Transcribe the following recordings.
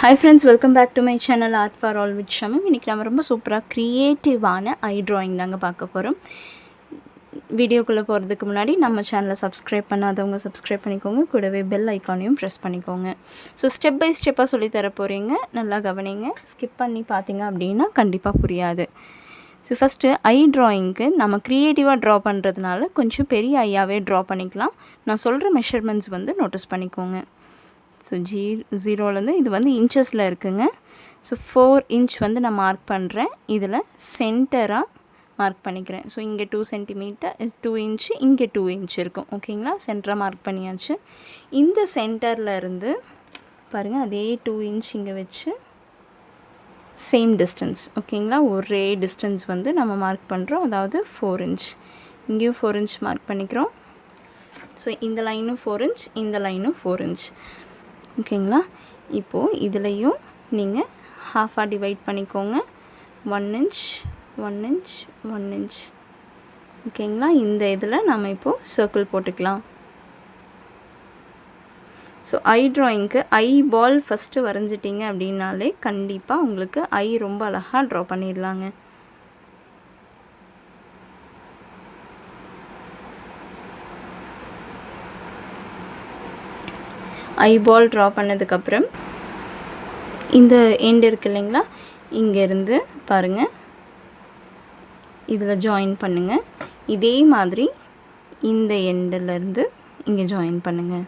Hi friends, welcome back to my channel art for all with ஷமம். இன்றைக்கி நம்ம ரொம்ப சூப்பராக க்ரியேட்டிவான ஐ ட்ராயிங் தாங்க பார்க்க போகிறோம். வீடியோக்குள்ளே போகிறதுக்கு முன்னாடி நம்ம சேனலை சப்ஸ்கிரைப் பண்ணாதவங்க சப்ஸ்கிரைப் பண்ணிக்கோங்க, கூடவே பெல் ஐக்கானையும் ப்ரெஸ் பண்ணிக்கோங்க. ஸோ ஸ்டெப் பை ஸ்டெப்பாக சொல்லித்தர போகிறீங்க, நல்லா கவனிங்க. ஸ்கிப் பண்ணி பார்த்தீங்க அப்படின்னா கண்டிப்பாக புரியாது. ஸோ ஃபஸ்ட்டு ஐ ட்ராயிங்க்கு நம்ம க்ரியேட்டிவாக ட்ரா பண்ணுறதுனால கொஞ்சம் பெரிய ஐயாவே ட்ரா பண்ணிக்கலாம். நான் சொல்கிற மெஷர்மெண்ட்ஸ் நோட்டீஸ் பண்ணிக்கோங்க. ஸோ 0லேருந்து இது இன்ச்சஸில் இருக்குங்க. ஸோ 4 இன்ச் நான் மார்க் பண்ணுறேன். இதில் சென்டராக மார்க் பண்ணிக்கிறேன். ஸோ இங்கே 2 சென்டிமீட்டர் 2 இன்ச்சு, இங்கே 2 இன்ச் இருக்கும். ஓகேங்களா, சென்டராக மார்க் பண்ணியாச்சு. இந்த சென்டரில் இருந்து பாருங்கள், அதே 2 இன்ச் இங்கே வச்சு சேம் டிஸ்டன்ஸ். ஓகேங்களா, ஒரே டிஸ்டன்ஸ் நம்ம மார்க் பண்ணுறோம். அதாவது 4 இன்ச். இங்கேயும் 4 இன்ச் மார்க் பண்ணிக்கிறோம். ஸோ இந்த லைனும் 4 இன்ச், இந்த லைனும் 4 இன்ச். ஓகேங்களா, இப்போது இதுலேயும் நீங்கள் ஹாஃபாக டிவைட் பண்ணிக்கோங்க. 1 இன்ச் 1 இன்ச் 1 இன்ச். ஓகேங்களா, இந்த இதில் நம்ம இப்போது சர்க்கிள் போட்டுக்கலாம். So I ட்ராயிங்க்கு I ball first வரைஞ்சிட்டிங்க அப்படின்னாலே கண்டிப்பாக உங்களுக்கு ஐ ரொம்ப அழகாக ட்ரா பண்ணிடலாங்க. ஐபால் ட்ரா பண்ணதுக்கப்புறம் இந்த எண்ட் இருக்குது இல்லைங்களா, இங்கேருந்து பாருங்கள், இதில் ஜாயின் பண்ணுங்கள். இதே மாதிரி இந்த எண்டிலேருந்து இங்கே ஜாயின் பண்ணுங்கள்.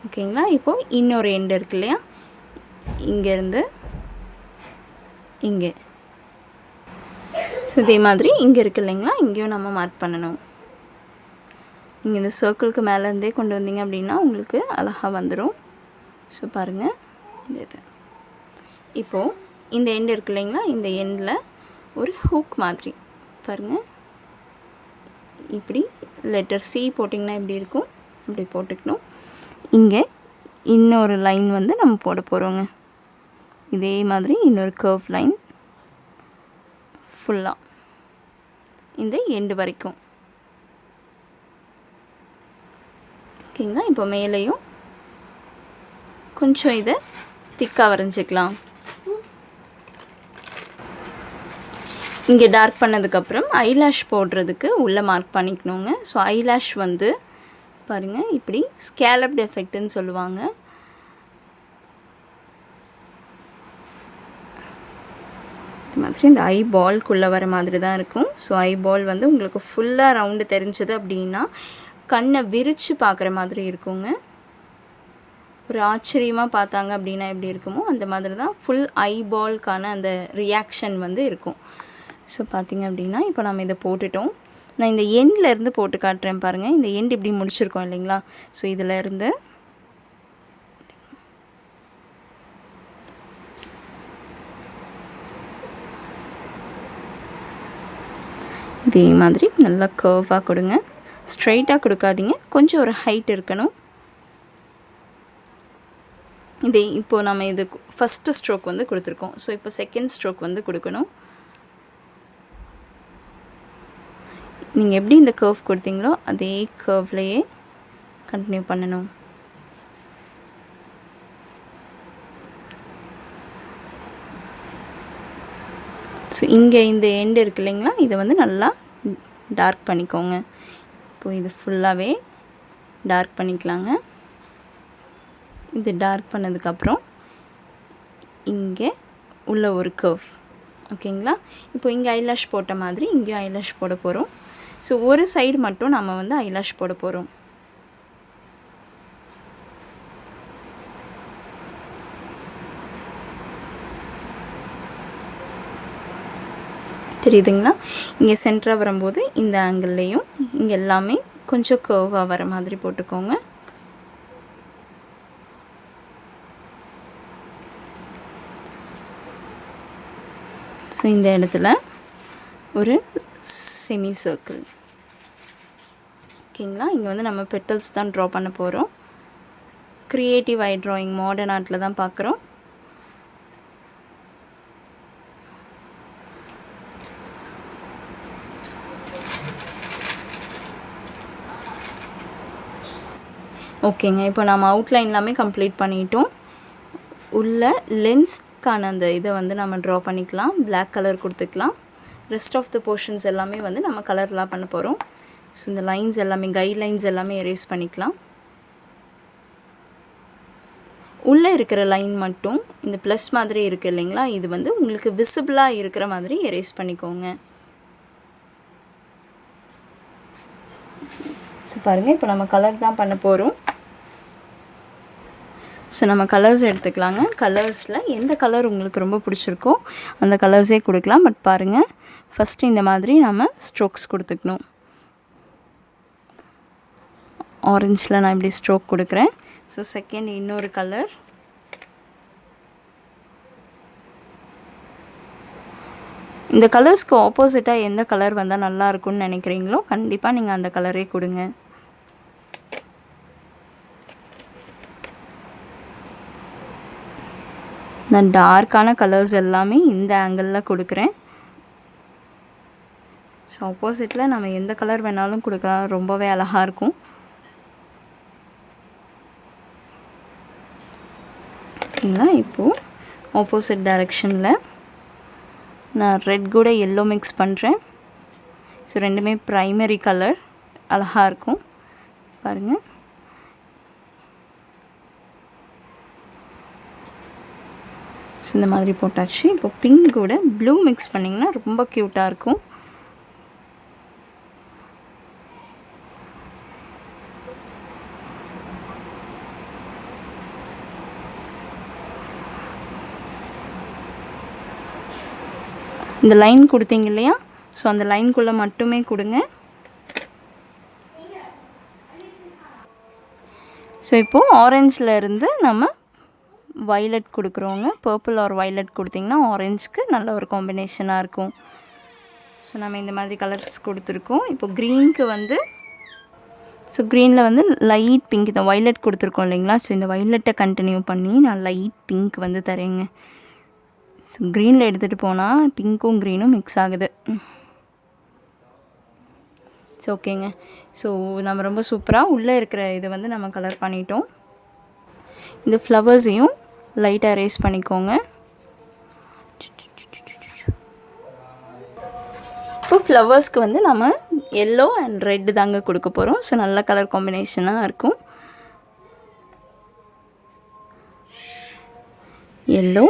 ஓகேங்களா, இப்போது இன்னொரு எண்டு இருக்கு இல்லையா, இங்கேருந்து இங்கே. ஸோ இதே மாதிரி இங்கே இருக்குது இல்லைங்களா, இங்கேயும் நம்ம மார்க் பண்ணணும். நீங்கள் இந்த சர்க்கிளுக்கு மேலேருந்தே கொண்டு வந்தீங்க அப்படின்னா உங்களுக்கு அழகாக வந்துடும். ஸோ பாருங்கள், இது இப்போது இந்த எண்டு இருக்கு இல்லைங்களா, இந்த எண்டில் ஒரு ஹூக் மாதிரி பாருங்கள், இப்படி லெட்டர் சி போட்டிங்கன்னா எப்படி இருக்கும், அப்படி போட்டுக்கணும். இங்கே இன்னொரு லைன் நம்ம போட போகிறோங்க. இதே மாதிரி இன்னொரு கர்வ் லைன் ஃபுல்லாக இந்த எண்டு வரைக்கும். ஓகேங்களா, இப்போ மேலேயும் கொஞ்சம் இதை திக்காக வரைஞ்சிக்கலாம். இங்கே டார்க் பண்ணதுக்கப்புறம் ஐலாஷ் போடுறதுக்கு உள்ளே மார்க் பண்ணிக்கணுங்க. ஸோ ஐலாஷ் பாருங்கள், இப்படி ஸ்கேலப்ட் எஃபெக்ட்னு சொல்லுவாங்க. இது மாதிரி இந்த ஐ பால்குள்ளே வர மாதிரி தான் இருக்கும். ஸோ ஐ பால் உங்களுக்கு ஃபுல்லாக ரவுண்டு தெரிஞ்சது அப்படின்னா கண்ணை விரித்து பார்க்குற மாதிரி இருக்குங்க. ஒரு ஆச்சரியமாக பார்த்தாங்க அப்படின்னா எப்படி இருக்குமோ அந்த மாதிரி தான் ஃபுல் ஐபால்கான அந்த ரியாக்ஷன் இருக்கும். ஸோ பார்த்திங்க அப்படின்னா இப்போ நம்ம இதை போட்டுட்டோம். நான் இந்த எண்ட்லேருந்து போட்டு காட்டுறேன் பாருங்கள். இந்த எண்ட் இப்படி முடிச்சிருக்கோம் இல்லைங்களா, ஸோ இதிலேருந்து இதே மாதிரி நல்லா கர்வாக கொடுங்க. ஸ்ட்ரைட்டாக கொடுக்காதீங்க, கொஞ்சம் ஒரு ஹைட் இருக்கணும். இதே இப்போது நம்ம இது ஃபஸ்ட்டு ஸ்ட்ரோக் கொடுத்துருக்கோம். ஸோ இப்போ செகண்ட் ஸ்ட்ரோக் கொடுக்கணும். நீங்கள் எப்படி இந்த கர்வ் கொடுத்தீங்களோ அதே கர்வ்லையே கண்டினியூ பண்ணணும். ஸோ இங்கே இந்த எண்டு இருக்கு இல்லைங்களா, இதை நல்லா டார்க் பண்ணிக்கோங்க. இப்போது இது ஃபுல்லாகவே டார்க் பண்ணிக்கலாங்க. இது டார்க் பண்ணதுக்கப்புறம் இங்கே உள்ள ஒரு கர்வ். ஓகேங்களா, இப்போ இங்கே ஐலாஷ் போட்ட மாதிரி இங்கேயும் ஐலாஷ் போட போகிறோம். ஸோ ஒரு சைடு மட்டும் நம்ம ஐலாஷ் போட போகிறோம். தெரியுதுங்களா, இங்கே சென்டராக வரும்போது இந்த ஆங்கிள்லேயும் இங்கே எல்லாமே கொஞ்சம் கர்வாக வர மாதிரி போட்டுக்கோங்க. ஸோ இந்த இடத்துல ஒரு செமி சர்க்கிள். ஓகேங்களா, இங்கே நம்ம பெட்டல்ஸ் தான் ட்ரா பண்ண போகிறோம். க்ரியேட்டிவ் ஐ ட்ராயிங் மாடர்ன் ஆர்ட்டில் தான் பார்க்குறோம். ஓகேங்க, இப்போ நம்ம அவுட்லைன் எல்லாமே கம்ப்ளீட் பண்ணிட்டோம். உள்ள லென்ஸ்க்கான அந்த இதை வந்து நம்ம ட்ரா பண்ணிக்கலாம். பிளாக் கலர் கொடுத்துக்கலாம். ரெஸ்ட் ஆஃப் த போர்ஷன்ஸ் எல்லாமே வந்து நம்ம கலர்லாம் பண்ண போகிறோம். ஸோ இந்த லைன்ஸ் எல்லாமே கைட்லைன்ஸ் எல்லாமே எரேஸ் பண்ணிக்கலாம். உள்ளே இருக்கிற லைன் மட்டும் இந்த ப்ளஸ் மாதிரி இருக்குது இல்லைங்களா, இது வந்து உங்களுக்கு விசிபிளாக இருக்கிற மாதிரி எரேஸ் பண்ணிக்கோங்க. ஸோ பாருங்கள், இப்போ நம்ம கலர் தான் பண்ண போகிறோம். ஸோ நம்ம கலர்ஸ் எடுத்துக்கலாங்க. கலர்ஸில் எந்த கலர் உங்களுக்கு ரொம்ப பிடிச்சிருக்கோ அந்த கலர்ஸே கொடுக்கலாம். பட் பாருங்கள், ஃபஸ்ட்டு இந்த மாதிரி நம்ம ஸ்ட்ரோக்ஸ் கொடுத்துக்கணும். ஆரஞ்சில் நான் இப்படி ஸ்ட்ரோக் கொடுக்குறேன். ஸோ செகண்ட் இன்னொரு கலர், இந்த கலர்ஸ்க்கு ஆப்போசிட்டாக எந்த கலர் வந்தால் நல்லாயிருக்கும்னு நினைக்கிறீங்களோ கண்டிப்பாக நீங்கள் அந்த கலரே கொடுங்க. நான் டார்க்கான கலர்ஸ் எல்லாமே இந்த ஆங்கிளில் கொடுக்குறேன். ஸோ ஆப்போசிட்டில் நம்ம எந்த கலர் வேணாலும் கொடுக்கலாம், ரொம்பவே அழகாக இருக்கும். ஓகேங்களா, இப்போது ஆப்போசிட் டைரெக்ஷனில் நான் ரெட் கூட எல்லோ மிக்ஸ் பண்ணுறேன். ஸோ ரெண்டுமே ப்ரைமரி கலர், அழகாக இருக்கும் பாருங்கள். ஸோ இந்த மாதிரி போட்டாச்சு. இப்போ பிங்க் கூட ப்ளூ மிக்ஸ் பண்ணிங்கன்னா ரொம்ப க்யூட்டாக இருக்கும். இந்த லைன் கொடுத்தீங்க இல்லையா, ஸோ அந்த லைனுக்குள்ளே மட்டுமே கொடுங்க. ஸோ இப்போது ஆரஞ்சில் இருந்து நம்ம வைலட் கொடுக்குறோங்க. பர்பிள் ஆர் வைலட் கொடுத்திங்கன்னா ஆரஞ்சுக்கு நல்ல ஒரு காம்பினேஷனாக இருக்கும். ஸோ நம்ம இந்த மாதிரி கலர்ஸ் கொடுத்துருக்கோம். இப்போ க்ரீனுக்கு வந்து ஸோ க்ரீனில் வந்து லைட் பிங்க், இந்த வைலட் கொடுத்துருக்கோம் இல்லைங்களா, ஸோ இந்த வைலட்டை கண்டினியூ பண்ணி நான் லைட் பிங்க் வந்து தரேங்க. ஸோ க்ரீனில் எடுத்துகிட்டு போனால் பிங்க்கும் க்ரீனும் மிக்ஸ் ஆகுது. ஸோ ஓகேங்க. ஸோ நம்ம ரொம்ப சூப்பராக உள்ளே இருக்கிற இதை வந்து நம்ம கலர் பண்ணிட்டோம். இந்த ஃப்ளவர்ஸையும் லைட்டாக ரேஸ் பண்ணிக்கோங்க. இப்போ ஃப்ளவர்ஸ்க்கு வந்து நம்ம எல்லோ அண்ட் ரெட்டு தாங்க கொடுக்க போகிறோம். ஸோ நல்ல கலர் காம்பினேஷனாக இருக்கும். எல்லோ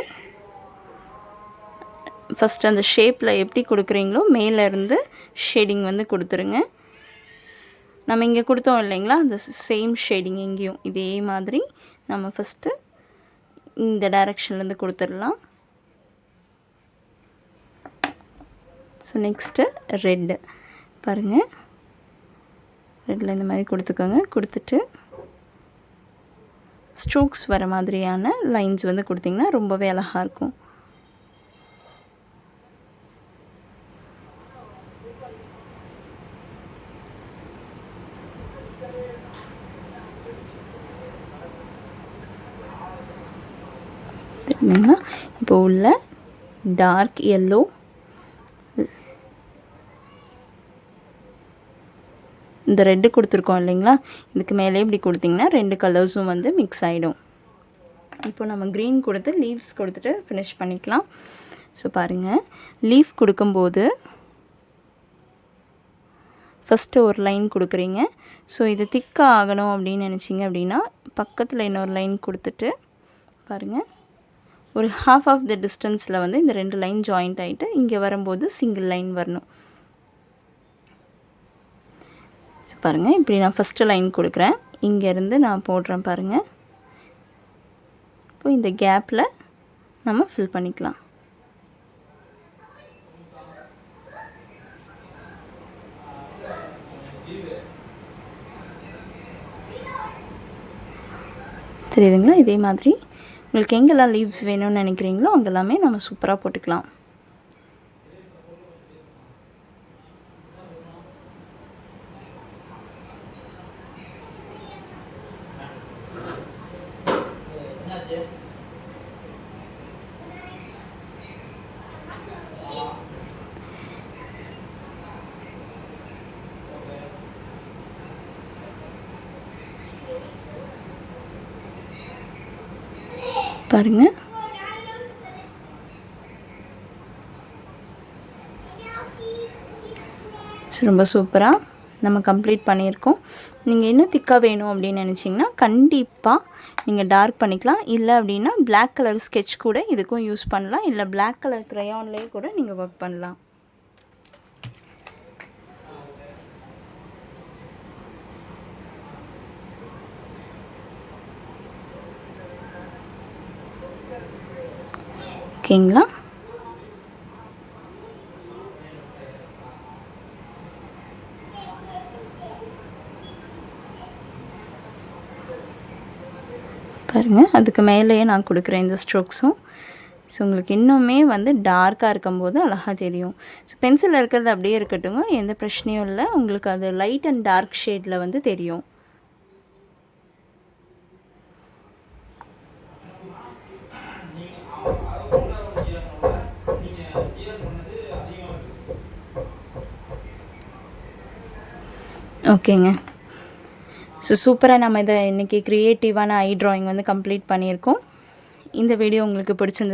ஃபஸ்ட்டு அந்த ஷேப்பில் எப்படி கொடுக்குறீங்களோ மேலேருந்து ஷேடிங் வந்து கொடுத்துருங்க. நம்ம இங்கே கொடுத்தோம் இல்லைங்களா, அந்த சேம் ஷேடிங் எங்கேயும் இதே மாதிரி நம்ம ஃபஸ்ட்டு இந்த டைரெக்ஷன்லேருந்து கொடுத்துடலாம். ஸோ நெக்ஸ்ட்டு ரெட்டு பாருங்கள், ரெட்டில் இந்த மாதிரி கொடுத்துக்கோங்க. கொடுத்துட்டு ஸ்ட்ரோக்ஸ் வர மாதிரியான லைன்ஸ் வந்து கொடுத்திங்கன்னா ரொம்பவே அழகாக இருக்கும். இப்போ உள்ள டார்க் எல்லோ, இந்த ரெட்டு கொடுத்துருக்கோம் இல்லைங்களா, இதுக்கு மேலே இப்படி கொடுத்திங்கன்னா ரெண்டு கலர்ஸும் வந்து மிக்ஸ் ஆகிடும். இப்போ நம்ம க்ரீன் கொடுத்து லீவ்ஸ் கொடுத்துட்டு ஃபினிஷ் பண்ணிக்கலாம். ஸோ பாருங்கள், லீஃப் கொடுக்கும்போது ஃபஸ்ட்டு ஒரு லைன் கொடுக்குறீங்க. ஸோ இது திக்காக ஆகணும் அப்படின்னு நினச்சிங்க அப்படின்னா பக்கத்தில் இன்னொரு லைன் கொடுத்துட்டு பாருங்கள், ஒரு ஹாஃப் ஆஃப் த டிஸ்டன்ஸில் வந்து இந்த ரெண்டு லைன் ஜாயிண்ட் ஆகிட்டு இங்கே வரும்போது சிங்கிள் லைன் வரணும். ஸோ பாருங்கள், இப்படி நான் ஃபஸ்ட்டு லைன் கொடுக்குறேன், இங்கேருந்து நான் போடுறேன் பாருங்கள். இப்போ இந்த கேப்பில் நம்ம ஃபில் பண்ணிக்கலாம். தெரியுதுங்களா? இதே மாதிரி உங்களுக்கு எங்கெல்லாம் லீவ்ஸ் வேணும்னு நினைக்கிறீங்களோ அங்கெல்லாமே நம்ம சூப்பராக போட்டுக்கலாம். பாருங்கள். ரொம்ப சூப்பராக நம்ம கம்ப்ளீட் பண்ணியிருக்கோம். நீங்கள் இன்னும் திக்காக வேணும் அப்படின்னு நினச்சிங்கன்னா கண்டிப்பாக நீங்கள் டார்க் பண்ணிக்கலாம். இல்லை அப்படின்னா பிளாக் கலர் ஸ்கெட்ச் கூட இதுக்கும் யூஸ் பண்ணலாம். இல்லை பிளாக் கலர் க்ரையான்லேயே கூட நீங்கள் ஒர்க் பண்ணலாம். ஓகேங்களா? பாருங்கள், அதுக்கு மேலேயே நான் கொடுக்குறேன் இந்த ஸ்ட்ரோக்ஸும். ஸோ உங்களுக்கு இன்னுமே வந்து டார்க்காக இருக்கும்போது அழகாக தெரியும். ஸோ பென்சிலில் இருக்கிறது அப்படியே இருக்கட்டுங்க, எந்த பிரச்சனையும் இல்லை. உங்களுக்கு அது லைட் அண்ட் டார்க் ஷேடில் வந்து தெரியும். ஓகேங்க. ஸோ சூப்பராக நம்ம இதை இன்றைக்கி க்ரியேட்டிவான ஐ ட்ராயிங் வந்து கம்ப்ளீட் பண்ணியிருக்கோம். இந்த வீடியோ உங்களுக்கு பிடிச்சிருந்தது